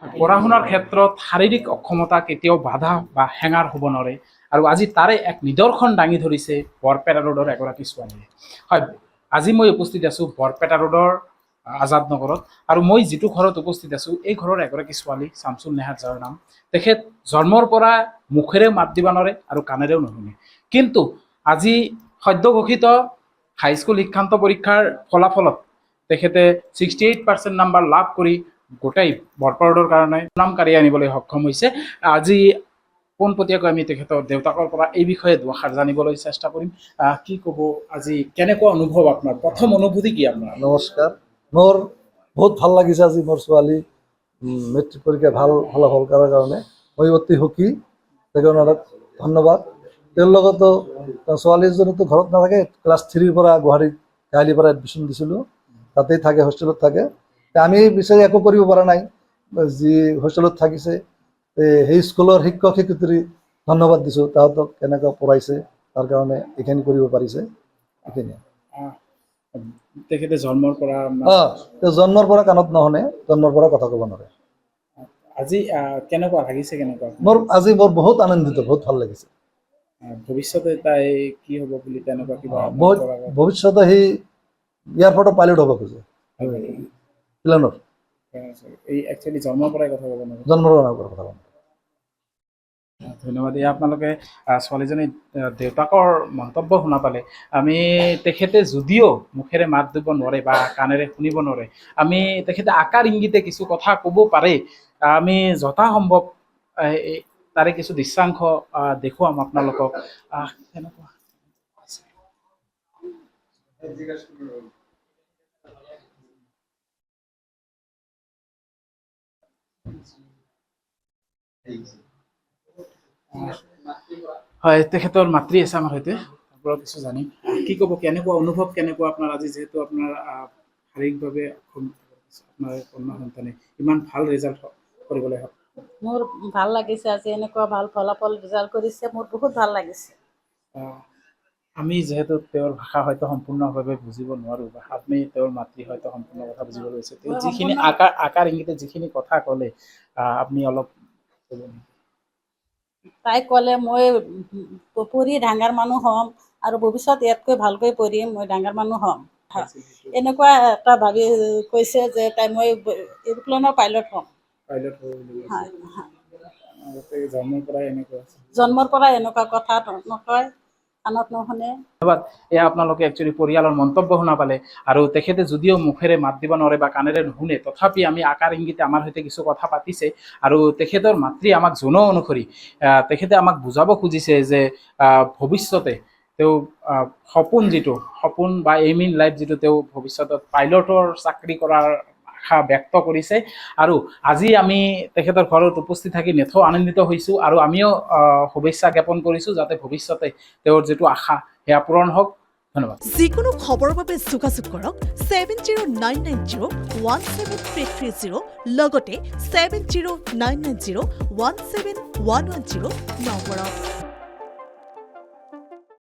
পঢ়া শুনাৰ ক্ষেত্ৰত শাৰীৰিক অক্ষমতা কেতিয়াও বাধা বা হেঙাৰ হ'ব নোৱাৰে আৰু আজি তাৰে এক নিদৰ্শন দাঙি ধৰিছে বৰপেটা ৰোডৰ এগৰাকী ছোৱালীয়ে। হয়, আজি মই উপস্থিত আছোঁ বৰপেটা ৰোডৰ আজাদ নগৰত আৰু মই যিটো ঘৰত উপস্থিত আছোঁ এই ঘৰৰ এগৰাকী ছোৱালী শামছুন নেহাৰ যাৰ নাম। তেখেত জন্মৰ পৰা মুখেৰে মাত দিব নোৱাৰে আৰু কাণেৰেও নুশুনে, কিন্তু আজি সদ্য ঘোষিত হাইস্কুল শিক্ষান্ত পৰীক্ষাৰ ফলাফলত তেখেতে 68% নাম্বাৰ লাভ কৰি গোটেই বৰপেটা ৰোডৰ কাৰণে সুনাম কাঢ়িয়াই আনিবলৈ সক্ষম হৈছে। আজি পোনপটীয়াকৈ আমি তেখেতৰ দেউতাকৰ পৰা এই বিষয়ে দুআষাৰ জানিবলৈ চেষ্টা কৰিম। কি ক'ব, আজি কেনেকুৱা অনুভৱ আপোনাৰ, প্ৰথম অনুভূতি কি আপোনাৰ? নমস্কাৰ, মোৰ বহুত ভাল লাগিছে আজি মোৰ ছোৱালী মেট্ৰিক পৰীক্ষা ভাল ফলাফল কৰাৰ কাৰণে মই অতি সুখী। তেখেতক ধন্যবাদ। তেওঁৰ লগতো ছোৱালীজনীতো ঘৰত নাথাকে, ক্লাছ 3ৰ পৰা গুৱাহাটীত কাহিলীৰ পৰা এডমিশ্যন দিছিলোঁ, তাতেই থাকে, হোষ্টেলত থাকে। আমি বিচাৰি একো কৰিব পৰা নাই, যি হোষ্টেলত থাকিছে সেই স্কুলৰ শিক্ষক শিক্ষয়িত্ৰী ধন্যবাদ দিছোঁ, তাহাঁতক কেনেকৈ পঢ়াইছে তাৰ কাৰণে এইখিনি কৰিব পাৰিছে। এইখিনিয়ে। তেখেতে জন্মৰ পৰা জন্মৰ পৰা কাণত নুশুনে, জন্মৰ পৰা কথা ক'ব নোৱাৰে। আজি কেনেকুৱা লাগিছে, কেনেকুৱা আজি মোৰ বহুত আনন্দিত, বহুত ভাল লাগিছে। ভৱিষ্যতে তাই কি হ'ব বুলি তেনেকুৱা কিবা ভৱিষ্যতে সি এয়াৰপৰ্টৰ পাইলট হ'ব খোজে, প্লেনৰ। এই একচুৱেলি জন্মৰ পৰাই কথা ক'ব নোৱাৰে, জন্মৰ পৰা কথা ক'ব নোৱাৰে। ধন্যবাদ। এয়া আপোনালোকে ছোৱালীজনীৰ দেউতাকৰ মন্তব্য শুনা পালে। আমি তেখেতে যদিও মুখেৰে মাত দিব নোৱাৰে বা কাণেৰে শুনিব নোৱাৰে, আমি তেখেতে আকাৰ ইংগিতে কিছু কথা ক'ব পাৰে, আমি যথাসম্ভৱ তাৰে কিছু দৃশ্যাংশ দেখুৱাম আপোনালোকক। তেনেকুৱা হয়, তেখেতৰ মাতৃ আছে আমাৰ সৈতে, তাৰ পৰা কিছু জানিম। কি ক'ব, কেনেকুৱা অনুভৱ, কেনেকুৱা আপোনাৰ আজি, যিহেতু আপোনাৰ শাৰীৰিকভাৱে আপোনাৰ কন্যা সন্তানে ইমান ভাল ৰিজাল্ট কৰিবলৈ হওক? মোৰ ভাল লাগিছে, আজি এনেকুৱা ভাল ফলাফল ৰিজাল্ট কৰিছে, মোৰ বহুত ভাল লাগিছে। আমি যিহেতু তেওঁৰ ভাষা হয়তো সম্পূৰ্ণভাৱে বুজিব নোৱাৰোঁ, বা আপুনি তেওঁৰ মাতৃ হয়তো সম্পূৰ্ণ কথা বুজিব লৈছে, তেওঁ যিখিনি আকাৰ ইংগিতে যিখিনি কথা ক'লে আপুনি অলপ ক'ব নেকি? তাই ক'লে মই পঢ়ি ডাঙৰ মানুহ হ'ম আৰু ভৱিষ্যত ইয়াতকৈ ভালকৈ পঢ়িম, মই ডাঙৰ মানুহ হ'ম, এনেকুৱা এটা ভাবি কৈছে যে তাই মই এৰোপ্লেনৰ পাইলট হ'ম। জন্মৰ পৰা এনেকুৱা কথা নকয়, কাণত নুশুনে। ধন্যবাদ। এয়া আপোনালোকে একচুৱেলি পৰিয়ালৰ মন্তব্য শুনা পালে, আৰু তেখেতে যদিও মুখেৰে মাত দিব নোৱাৰে বা কাণেৰে নুশুনে, তথাপি আমি আকাৰ ইংগিতে আমাৰ সৈতে কিছু কথা পাতিছে, আৰু তেখেতৰ মাতৃ আমাক জনোৱা অনুসৰি তেখেতে আমাক বুজাব খুজিছে যে ভৱিষ্যতে তেওঁ সপোন বা এইম ইন লাইফ যিটো, তেওঁ ভৱিষ্যতত পাইলটৰ চাকৰি কৰাৰ আশা ব্যক্ত কৰিছে। আৰু আজি আমি তেখেতৰ ঘৰত উপস্থিত থাকি নথৈ আনন্দিত হৈছোঁ, আৰু আমিও শুভেচ্ছা জ্ঞাপন কৰিছোঁ যাতে ভৱিষ্যতে তেওঁৰ যিটো আশা সেয়া পূৰণ হওক। ধন্যবাদ। যিকোনো খবৰৰ বাবে যোগাযোগ কৰক 7099017330 লগতে 7099017110 নম্বৰত।